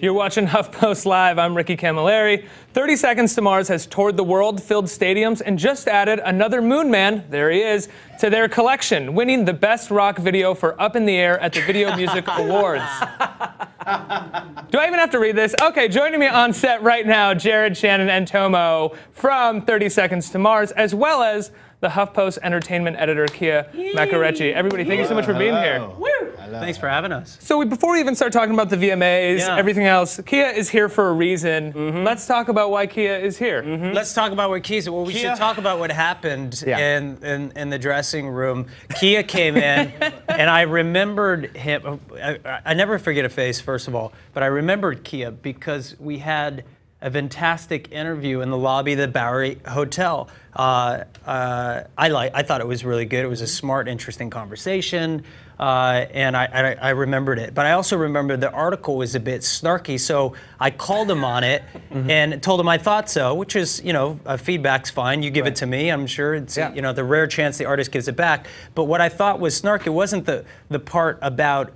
You're watching HuffPost Live. I'm Ricky Camilleri. 30 Seconds to Mars has toured the world, filled stadiums, and just added another Moon Man, there he is, to their collection, winning the Best Rock Video for Up in the Air at the Video Music Awards. Do I even have to read this? Okay, joining me on set right now, Jared, Shannon, and Tomo from 30 Seconds to Mars, as well as the HuffPost entertainment editor, Kia Macarecci. Everybody, thank you so much for being here. Woo! Thanks for having us. So before we even start talking about the VMAs, everything else, Kia is here for a reason. Let's talk about why Kia is here. Let's talk about what Kia's. Well, we should talk about what happened in the dressing room. Kia came in, and I remembered him. I never forget a face, first of all, but I remembered Kia because we had a fantastic interview in the lobby of the Bowery Hotel. I thought it was really good. It was a smart, interesting conversation, and I remembered it. But I also remembered the article was a bit snarky, so I called him on it and told him I thought so, which is, you know, feedback's fine. You give it to me, I'm sure. It's, you know, the rare chance the artist gives it back. But what I thought was snarky wasn't the part about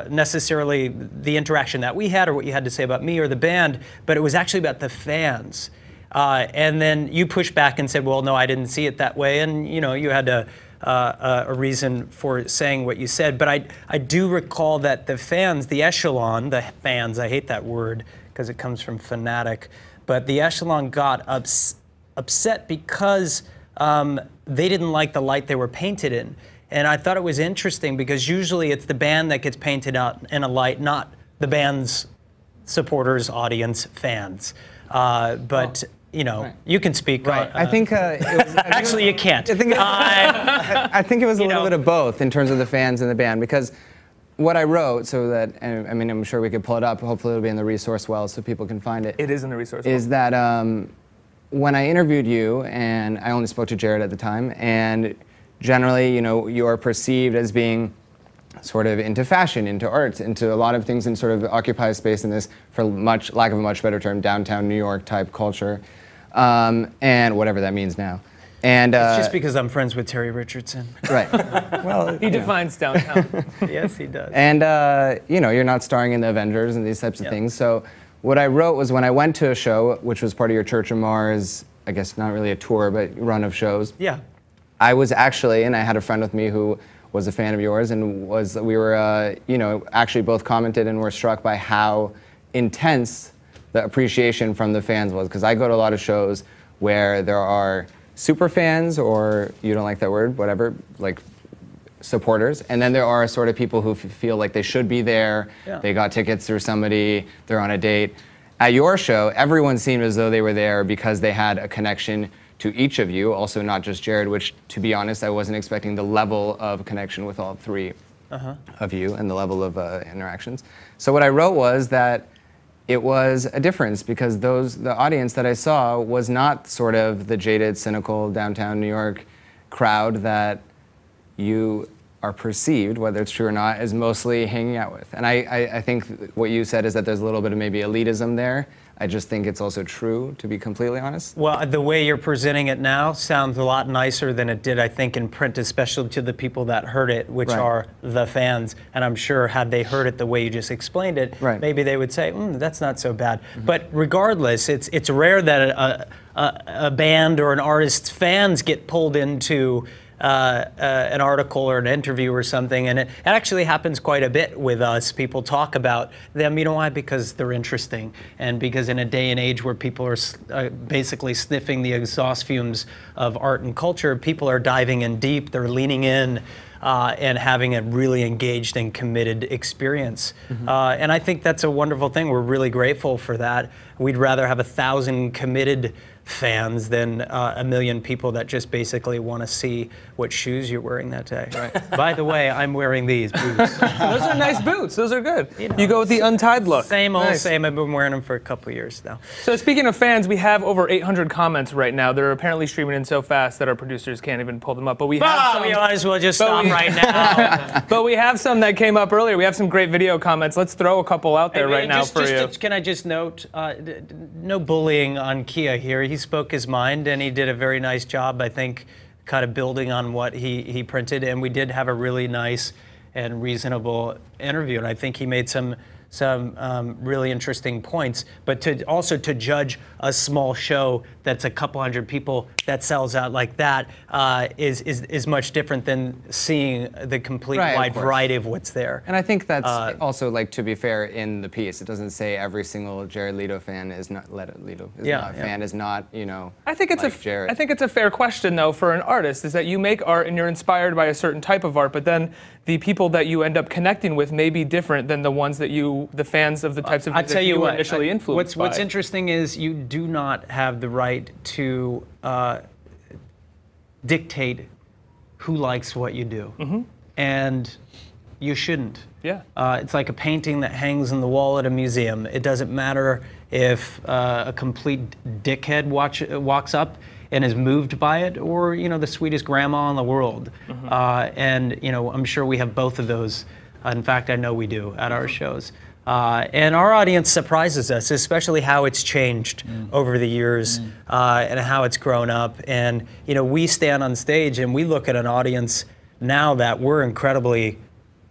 necessarily the interaction that we had or what you had to say about me or the band, but it was actually about the fans. And then you pushed back and said, well, no, I didn't see it that way. And, you know, you had a reason for saying what you said. But I do recall that the fans, the echelon, the fans, I hate that word because it comes from fanatic, but the echelon got upset because they didn't like the light they were painted in. And I thought it was interesting because usually it's the band that gets painted out in a light, not the band's supporters, audience, fans. But you know, you can speak. Right. I think it was, actually you can't. I think it was a little bit of both in terms of the fans and the band, because what I wrote, so that, and I mean, I'm sure we could pull it up. Hopefully, it'll be in the resource well so people can find it. It is in the resource well. Is that when I interviewed you, and I only spoke to Jared at the time, and generally, you know, you are perceived as being sort of into fashion, into art, into a lot of things, and sort of occupy space in this, for lack of a much better term, downtown New York type culture, and whatever that means now. And it's just because I'm friends with Terry Richardson. Right. Well, he defines downtown. Yes, he does. And you know, you're not starring in the Avengers and these types of things. So what I wrote was, when I went to a show, which was part of your Church of Mars, I guess not really a tour, but run of shows. Yeah. I was actually, and I had a friend with me who was a fan of yours, and we were, you know, actually both commented and were struck by how intense the appreciation from the fans was. Because I go to a lot of shows where there are super fans, or you don't like that word, whatever, like supporters, and then there are sort of people who feel like they should be there, they got tickets through somebody, they're on a date. At your show, everyone seemed as though they were there because they had a connection to each of you, also not just Jared, which, to be honest, I wasn't expecting the level of connection with all three of you and the level of interactions. So what I wrote was that it was a difference, because the audience that I saw was not sort of the jaded, cynical downtown New York crowd that you are perceived, whether it's true or not, as mostly hanging out with. And I think what you said is that there's a little bit of maybe elitism there. I just think it's also true, to be completely honest. Well, the way you're presenting it now sounds a lot nicer than it did, I think, in print, especially to the people that heard it, which are the fans. And I'm sure had they heard it the way you just explained it, maybe they would say, that's not so bad. But regardless, it's rare that a band or an artist's fans get pulled into an article or an interview or something, and it actually happens quite a bit with us. People talk about them, you know why? Because they're interesting, and because in a day and age where people are basically sniffing the exhaust fumes of art and culture, people are diving in deep, they're leaning in, and having a really engaged and committed experience. And I think that's a wonderful thing. We're really grateful for that. We'd rather have 1,000 committed fans than a million people that just basically want to see what shoes you're wearing that day. By the way, I'm wearing these boots. Those are nice boots. Those are good. You go with the untied look. Same old same. I've been wearing them for a couple years now. So speaking of fans, we have over 800 comments right now. They're apparently streaming in so fast that our producers can't even pull them up. But we have some. We might as well just stop right now. But we have some that came up earlier. We have some great video comments. Let's throw a couple out there right now for you. Can I just note, no bullying on Kia here. He spoke his mind, and he did a very nice job, I think, kind of building on what he printed. And we did have a really nice and reasonable interview. And I think he made some some really interesting points. But also to judge a small show that's a couple hundred people that sells out like that is much different than seeing the complete wide variety of what's there. And I think that's also, like, to be fair, in the piece, it doesn't say every single Jared Leto fan is not fan is not, you know. I think it's like Jared. I think it's a fair question though for an artist, is that you make art and you're inspired by a certain type of art, but then the people that you end up connecting with may be different than the ones that the fans of the types of music you were initially influenced by. What's interesting is you do not have the right to dictate who likes what you do, and you shouldn't. Yeah. It's like a painting that hangs in the wall at a museum. It doesn't matter if a complete dickhead walks up and is moved by it, or, you know, the sweetest grandma in the world. And, you know, I'm sure we have both of those. In fact, I know we do at our shows. And our audience surprises us, especially how it's changed over the years and how it's grown up. And, you know, we stand on stage and we look at an audience now that we're incredibly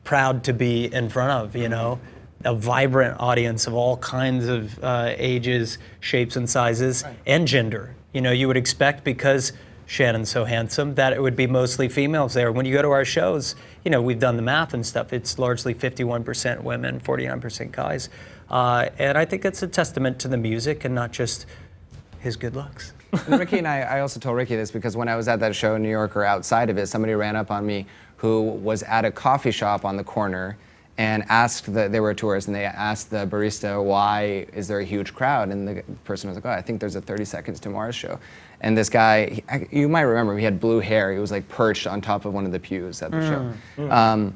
proud to be in front of, you know, a vibrant audience of all kinds of ages, shapes and sizes, and gender. You know, you would expect, because Shannon's so handsome, that it would be mostly females there. When you go to our shows, you know, we've done the math and stuff, it's largely 51% women, 49% guys. And I think it's a testament to the music and not just his good looks. And Ricky and I also told Ricky this because when I was at that show in New York or outside of it, somebody ran up on me who was at a coffee shop on the corner and asked, they were tourists, and they asked the barista, why is there a huge crowd? And the person was like, oh, I think there's a 30 Seconds to Mars show. And this guy, you might remember, he had blue hair. He was like perched on top of one of the pews at the show.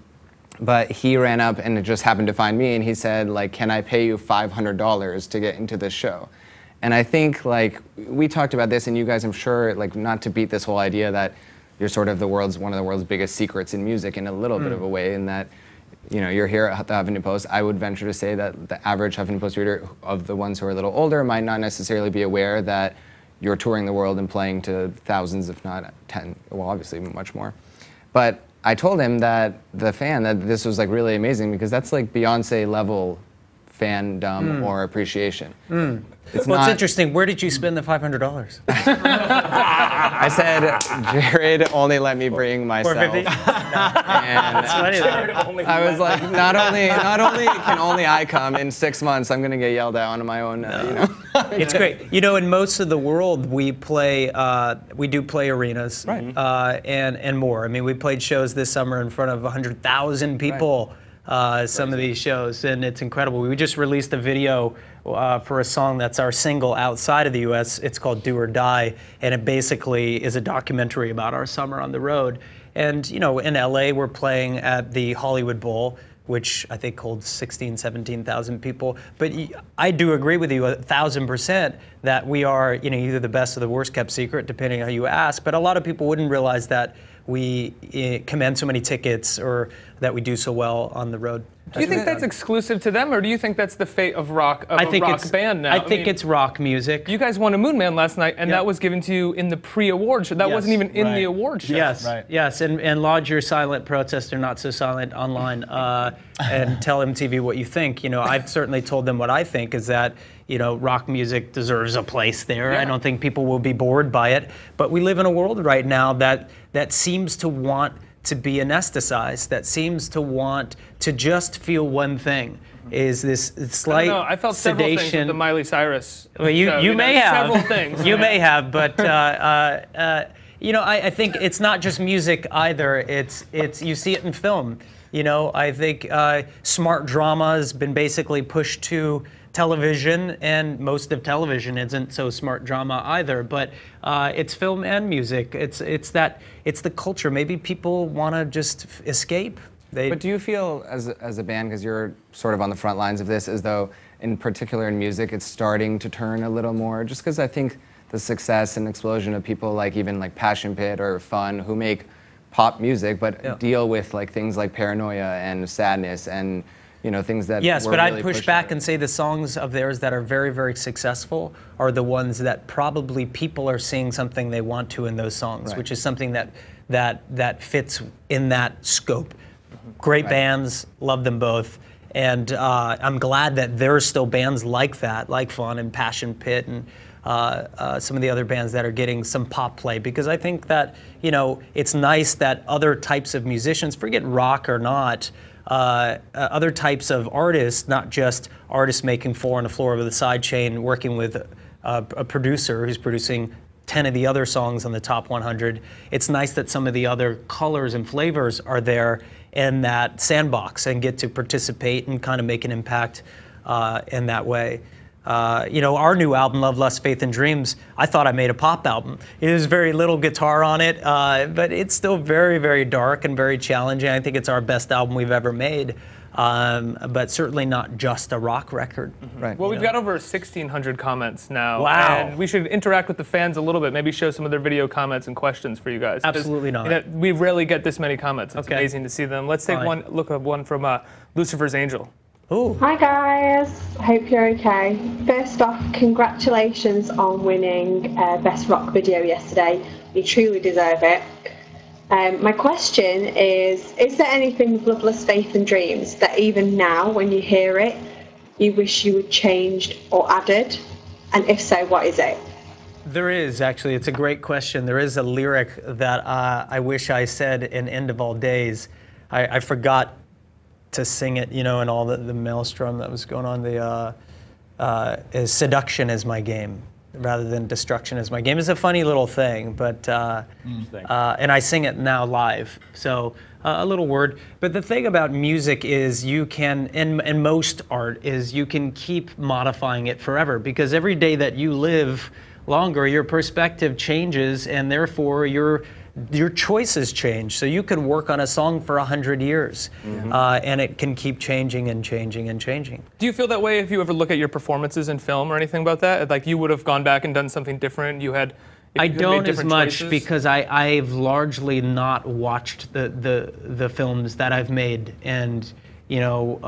But he ran up and it just happened to find me, and he said, like, can I pay you $500 to get into this show? And I think, like, we talked about this, and you guys, I'm sure, like, not to beat this whole idea that you're sort of one of the world's biggest secrets in music in a little bit of a way, in that, you know, you're here at the Huffington Post. I would venture to say that the average Huffington Post reader, of the ones who are a little older, might not necessarily be aware that you're touring the world and playing to thousands, if not 10, well, obviously much more. But I told him that that this was, like, really amazing, because that's like Beyonce level fandom or appreciation. It's interesting. Where did you spend the $500? I said, Jared only let me bring myself. And I was like, not only can only I come in 6 months, I'm gonna get yelled at on my own. You know. It's great. You know, in most of the world, we do play arenas, and more. I mean, we played shows this summer in front of 100,000 people. Some of these shows, and it's incredible. We just released a video for a song that's our single outside of the US. It's called Do or Die, and it basically is a documentary about our summer on the road. And, you know, in LA, we're playing at the Hollywood Bowl, which I think holds 16,000, 17,000 people. But I do agree with you 1,000% that we are, you know, either the best or the worst kept secret, depending on how you ask. But a lot of people wouldn't realize that we command so many tickets, or that we do so well on the road. Do you think that's exclusive to them, or do you think that's the fate of rock, band now? I think it's rock music. You guys won a Moon Man last night, and that was given to you in the pre-award show. That wasn't even in the award show. Yes, yes, and lodge your silent protest, or not so silent, online, and tell MTV what you think. You know, I've certainly told them what I think is that, you know, rock music deserves a place there. I don't think people will be bored by it, but we live in a world right now that seems to want to be anesthetized, that seems to want to just feel one thing. Is this slight I felt several sedation. things with the Miley Cyrus. Well, you may have several things. You may have, but you know, I think it's not just music either. It's you see it in film. You know, I think smart drama has been basically pushed to television, and most of television isn't so smart drama either. But it's film and music. It's the culture. Maybe people want to just escape. But do you feel, as a band, because you're sort of on the front lines of this, as though, in particular in music, it's starting to turn a little more? Just because I think the success and explosion of people like even like Passion Pit or Fun, who make pop music, but deal with like things like paranoia and sadness and, you know, things that yes, but really I'd push back and say the songs of theirs that are very, very successful are the ones that probably people are seeing something they want to in those songs, which is something that fits in that scope. Great bands, love them both, And I'm glad that there's still bands like that, like Fun and Passion Pit and some of the other bands that are getting some pop play, because I think that, you know, it's nice that other types of musicians, forget rock or not, other types of artists, not just artists making four on the floor of the side chain, working with a producer who's producing 10 of the other songs on the top 100. It's nice that some of the other colors and flavors are there in that sandbox and get to participate and kind of make an impact in that way. You know, our new album, Love, Lust, Faith, and Dreams, I thought I made a pop album. There's very little guitar on it, but it's still very, very dark and very challenging. I think it's our best album we've ever made, but certainly not just a rock record. Right. Well, we've got over 1,600 comments now. Wow. And we should interact with the fans a little bit, maybe show some of their video comments and questions for you guys. Absolutely not. You know, we rarely get this many comments. It's amazing to see them. Let's take Fine. look at one from Lucifer's Angel. Ooh. Hi guys, hope you're okay. First off, congratulations on winning Best Rock Video yesterday. You truly deserve it. My question is there anything with Love, Lust, Faith and Dreams that even now, when you hear it, you wish you had changed or added? And if so, what is it? There is, actually. It's a great question. There is a lyric that I wish I said in End of All Days. I forgot to sing it, you know, and all the maelstrom that was going on. Is seduction is my game, rather than destruction is my game. It's a funny little thing, but and I sing it now live, so a little word. But the thing about music is you can, and most art is you can keep modifying it forever, because every day that you live longer, your perspective changes, and therefore your choices change. So you can work on a song for 100 years, and it can keep changing and changing and changing. Do you feel that way if you ever look at your performances in film or anything about that? Like you would have gone back and done something different? I don't as much, because I've largely not watched the films that I've made, and you know,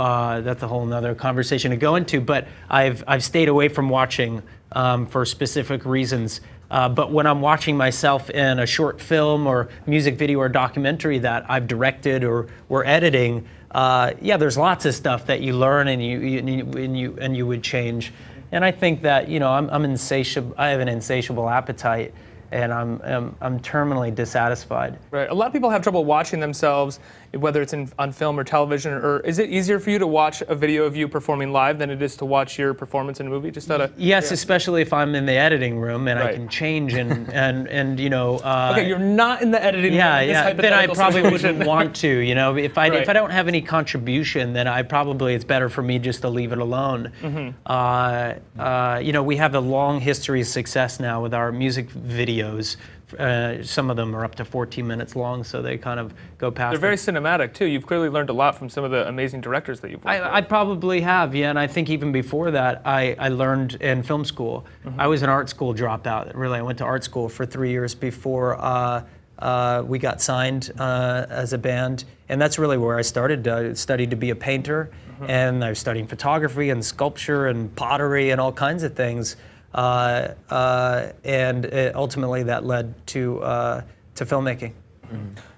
that's a whole nother conversation to go into, but I've stayed away from watching for specific reasons. But when I'm watching myself in a short film or music video or documentary that I've directed or we're editing, yeah, there's lots of stuff that you learn and you would change. And I think that, you know, I'm insatiable. I have an insatiable appetite, and I'm terminally dissatisfied. Right. A lot of people have trouble watching themselves, whether it's on film or television. Or is it easier for you to watch a video of you performing live than it is to watch your performance in a movie? Just out of yes, especially if I'm in the editing room and I can change and you know. Okay, you're not in the editing room. Yeah. Then I probably situation. wouldn't want to. You know, if I don't have any contribution, then it's better for me just to leave it alone. You know, we have a long history of success now with our music videos. Some of them are up to 14 minutes long, so they kind of go past. They're very cinematic too. You've clearly learned a lot from some of the amazing directors that you've worked with. I probably have, yeah, and I think even before that, I learned in film school. I was an art school dropout. Really, I went to art school for 3 years before we got signed as a band, and that's really where I started. I studied to be a painter, and I was studying photography and sculpture and pottery and all kinds of things. And ultimately that led to filmmaking.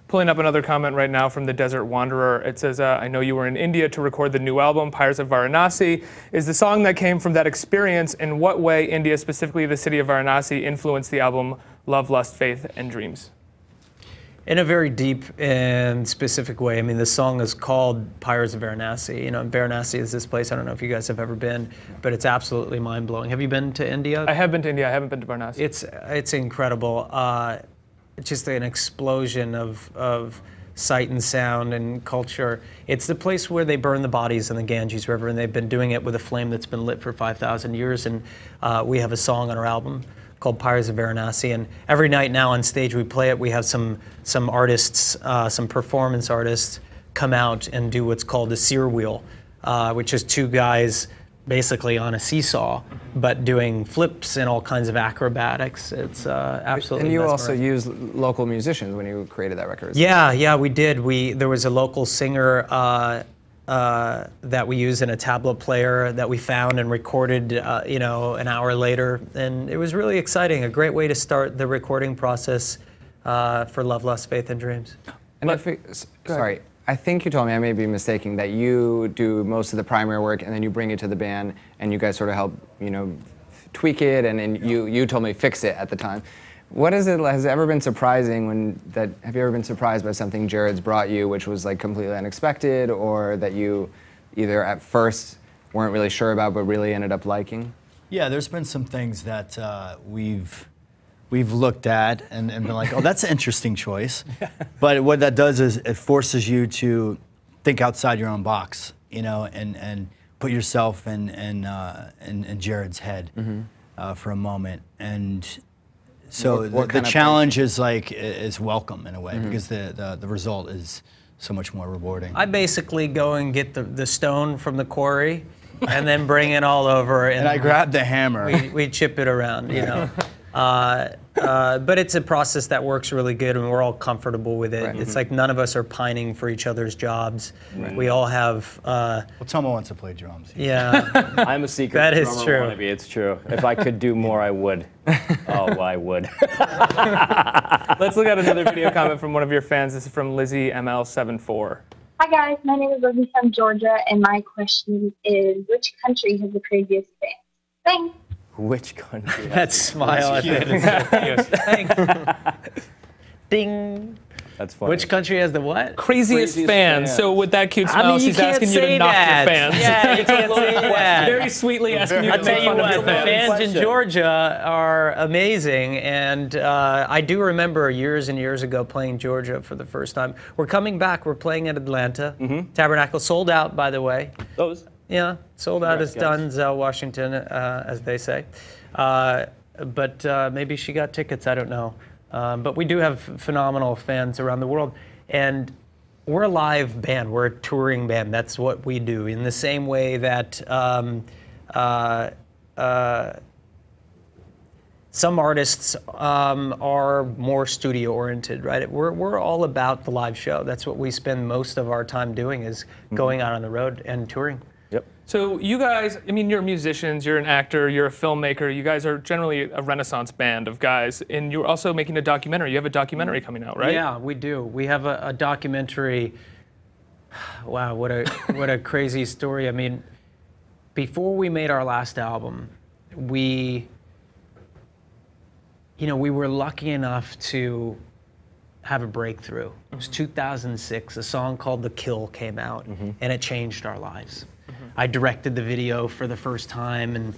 Pulling up another comment right now from the Desert Wanderer. It says, I know you were in India to record the new album, Pyres of Varanasi. Is the song that came from that experience, in what way India, specifically the city of Varanasi, influenced the album Love, Lust, Faith, and Dreams? In a very deep and specific way. I mean, the song is called Pyres of Varanasi. You know, Varanasi is this place, I don't know if you guys have ever been, but it's absolutely mind-blowing. Have you been to India? I have been to India. I haven't been to Varanasi. It's incredible. It's just an explosion of sight and sound and culture. It's the place where they burn the bodies in the Ganges River, and they've been doing it with a flame that's been lit for 5,000 years, and we have a song on our album called Pyres of Varanasi, and every night now on stage we play it. We have some artists, some performance artists come out and do what's called a seer wheel, which is two guys basically on a seesaw, but doing flips and all kinds of acrobatics. It's absolutely And you mesmerizing. also used local musicians when you created that record. Yeah, we did. There was a local singer that we used in a tablet player that we found and recorded, you know, an hour later, and it was really exciting. A great way to start the recording process for Love, Lust, Faith, and Dreams. And sorry, I think you told me, I may be mistaken, that you do most of the primary work and then you bring it to the band and you guys sort of help, you know, tweak it, and then you told me fix it at the time. What is it, has it ever been surprising have you ever been surprised by something Jared's brought you which was like completely unexpected, or that you either at first weren't really sure about but really ended up liking? Yeah, there's been some things that we've looked at and been like, oh, that's an interesting choice. But what that does is it forces you to think outside your own box, you know, and put yourself in Jared's head for a moment. And so the challenge is welcome in a way, because the result is so much more rewarding. I basically go and get the stone from the quarry and then bring it all over. And I grab the hammer. We chip it around, you know. But it's a process that works really good, and we're all comfortable with it. Right. It's like none of us are pining for each other's jobs. Right. We all have. Well, Tomo wants to play drums. Yeah, I'm a secret that drummer is true. wannabe. It's true. If I could do more, I would. Oh, I would. Let's look at another video comment from one of your fans. This is from Lizzie ML74. Hi guys, my name is Lizzie from Georgia, and my question is, which country has the craziest fans? Thanks. Which country? That smile at the end is so cute. Ding. That's funny. Which country has the what? Craziest fans. So with that cute smile, I mean, she's asking you to knock your fans. Yeah, you can't say that. Very sweetly asking you to make fun of your fans. The fans in Georgia are amazing, and I do remember years and years ago playing Georgia for the first time. We're coming back. We're playing at Atlanta. Tabernacle sold out, by the way. Those? Yeah, sold out as done, Zell Washington, as they say. But maybe she got tickets, I don't know. But we do have phenomenal fans around the world. And we're a live band, we're a touring band. That's what we do. In the same way that some artists are more studio oriented, right? We're all about the live show. That's what we spend most of our time doing, is going out on the road and touring. So you guys, I mean, you're musicians, you're an actor, you're a filmmaker. You guys are generally a Renaissance band of guys, and you're also making a documentary. You have a documentary coming out, right? Yeah, we do. We have a documentary. Wow, what a crazy story. I mean, before we made our last album, we were lucky enough to have a breakthrough. It was 2006. A song called "The Kill" came out, and it changed our lives. I directed the video for the first time, and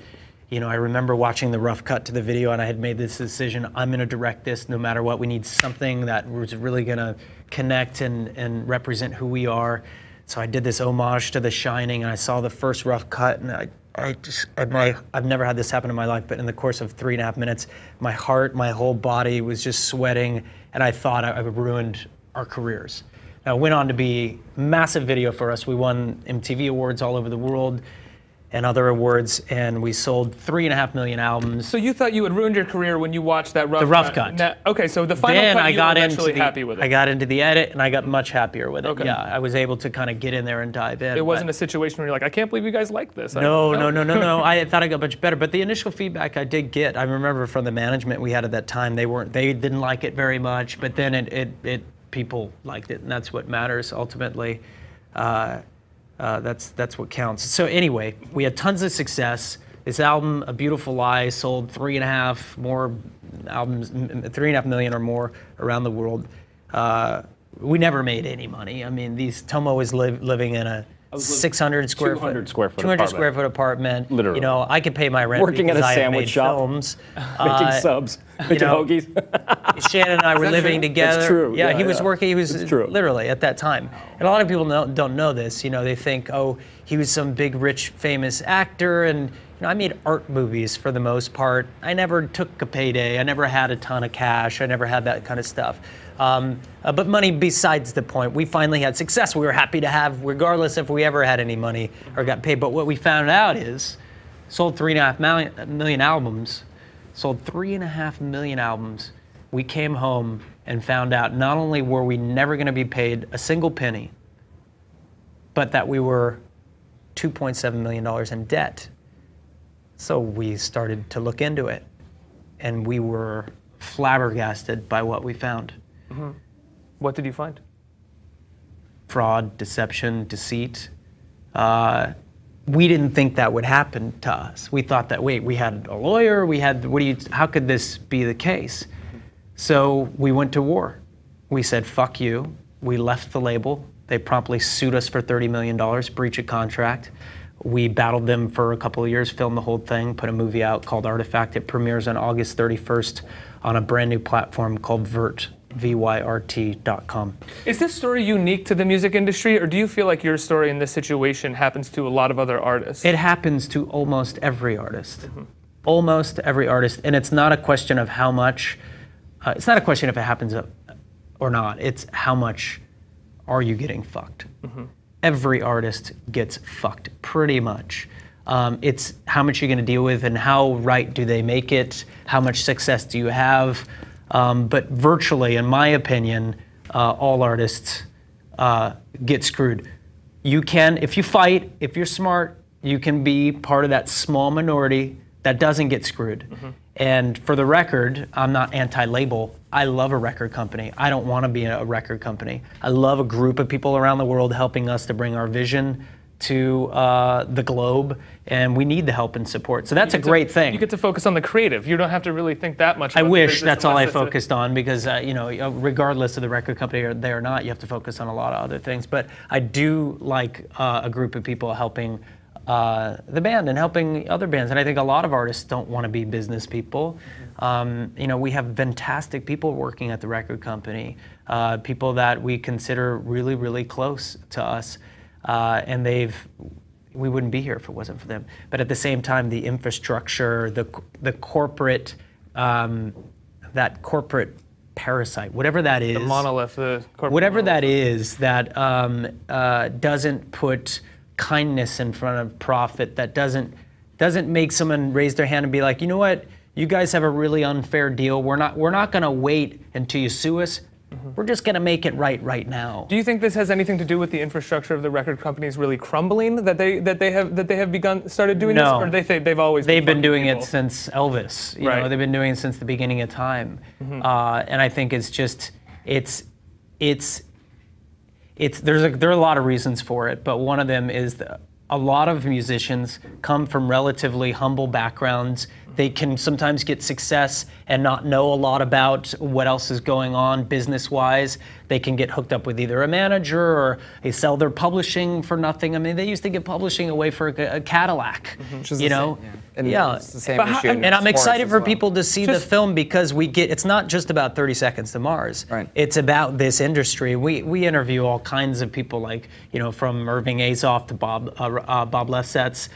I remember watching the rough cut to the video, and I had made this decision: I'm going to direct this no matter what. We need something that was really going to connect and represent who we are. So I did this homage to The Shining, and I saw the first rough cut, and I've never had this happen in my life, but in the course of 3.5 minutes, my heart, my whole body was just sweating, and I thought I ruined our careers. Now, it went on to be a massive video for us. We won MTV awards all over the world and other awards, and we sold 3.5 million albums. So you thought you had ruined your career when you watched that rough cut? The rough cut. Okay, so the final cut, you were actually happy with it. I got into the edit, and I got much happier with it. Okay. Yeah, I was able to kind of get in there and dive in. It wasn't a situation where you're like, I can't believe you guys like this. No. I thought I got much better, but the initial feedback I did get, I remember from the management we had at that time, they didn't like it very much, but then people liked it, and that's what matters ultimately. That's what counts. So anyway, we had tons of success. This album, A Beautiful Lie, sold 3.5 million or more around the world. We never made any money. I mean, Tomo was living in a 200 square foot apartment. Literally. I could pay my rent working at a because sandwich shop, films. making subs, making hoagies. Shannon and I were living together. That's true. Yeah, he was working. He was true. literally at that time. And a lot of people don't know this. They think, oh, he was some big, rich, famous actor, and I made art movies for the most part. I never took a payday. I never had a ton of cash. I never had that kind of stuff. But money besides the point. We finally had success. We were happy to have, regardless if we ever had any money or got paid. But what we found out is, sold 3.5 million albums. Sold 3.5 million albums. We came home and found out not only were we never going to be paid a single penny, but that we were $2.7 million in debt. So we started to look into it, and we were flabbergasted by what we found. What did you find? fraud, deception, deceit. We didn't think that would happen to us. We thought that, wait, we had a lawyer, how could this be the case? So we went to war. We said, fuck you. We left the label. They promptly sued us for $30 million, breach of contract. We battled them for a couple of years, filmed the whole thing, put a movie out called Artifact. It premieres on August 31st on a brand new platform called Vyrt, VYRT.com. Is this story unique to the music industry, or do you feel like your story in this situation happens to a lot of other artists? It happens to almost every artist. Almost every artist. And it's not a question of how much, it's not a question if it happens or not. It's how much are you getting fucked? Every artist gets fucked, pretty much. It's how much you're gonna deal with and how right do they make it? How much success do you have? But virtually, in my opinion, all artists get screwed. You can, if you fight, if you're smart, you can be part of that small minority that doesn't get screwed. And for the record, I'm not anti-label. I love a record company. I don't want to be a record company. I love a group of people around the world helping us to bring our vision to the globe, and we need the help and support. So that's a great thing. You get to focus on the creative. You don't have to really think that much about I wish that's all I focused on, because you know, regardless of the record company or they or not, you have to focus on a lot of other things. But I do like a group of people helping the band and helping other bands. And I think a lot of artists don't want to be business people. You know, we have fantastic people working at the record company, people that we consider really, really close to us. And we wouldn't be here if it wasn't for them. But at the same time, the infrastructure, the corporate, that corporate parasite, whatever that is. The monolith, the corporate whatever monolith. that is, that doesn't put kindness in front of profit, that doesn't make someone raise their hand and be like, you know what, you guys have a really unfair deal. We're not gonna wait until you sue us. We're just going to make it right now. Do you think this has anything to do with the infrastructure of the record companies really crumbling, that they have started doing this, or they've always been doing it since Elvis? You know, they've been doing it since the beginning of time. And I think it's just there are a lot of reasons for it, but one of them is that a lot of musicians come from relatively humble backgrounds. They can sometimes get success and not know a lot about what else is going on business-wise. They can get hooked up with either a manager or they sell their publishing for nothing. I mean, they used to give publishing away for a Cadillac, you know? It's the same issue. And I'm excited for people to see the film, because it's not just about 30 Seconds to Mars. It's about this industry. We interview all kinds of people, like, you know, from Irving Azoff to Bob Lefsetz,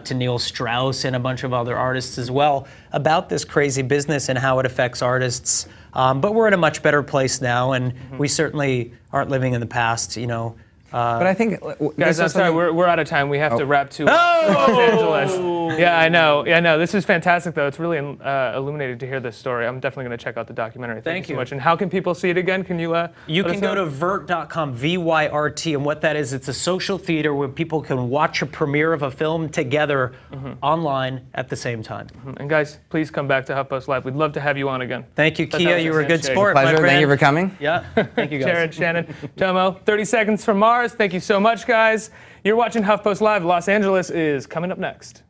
to Neil Strauss and a bunch of other artists as well, about this crazy business and how it affects artists. But we're in a much better place now, and we certainly aren't living in the past, you know. But I think, guys, I'm sorry, we're out of time. We have to wrap to Los Angeles. Yeah, I know. This is fantastic, though. It's really illuminating to hear this story. I'm definitely going to check out the documentary. Thank you so much. And how can people see it again? Can you? You can go to Vyrt.com, VYRT, and what that is, it's a social theater where people can watch a premiere of a film together online at the same time. And guys, please come back to HuffPost Live. We'd love to have you on again. Thank you, Kia. You were a good sport, pleasure. my friend. Thank you for coming. Yeah. Thank you, guys. Jared, Shannon, Tomo, 30 Seconds from Mars. Thank you so much, guys. You're watching HuffPost Live. Los Angeles is coming up next.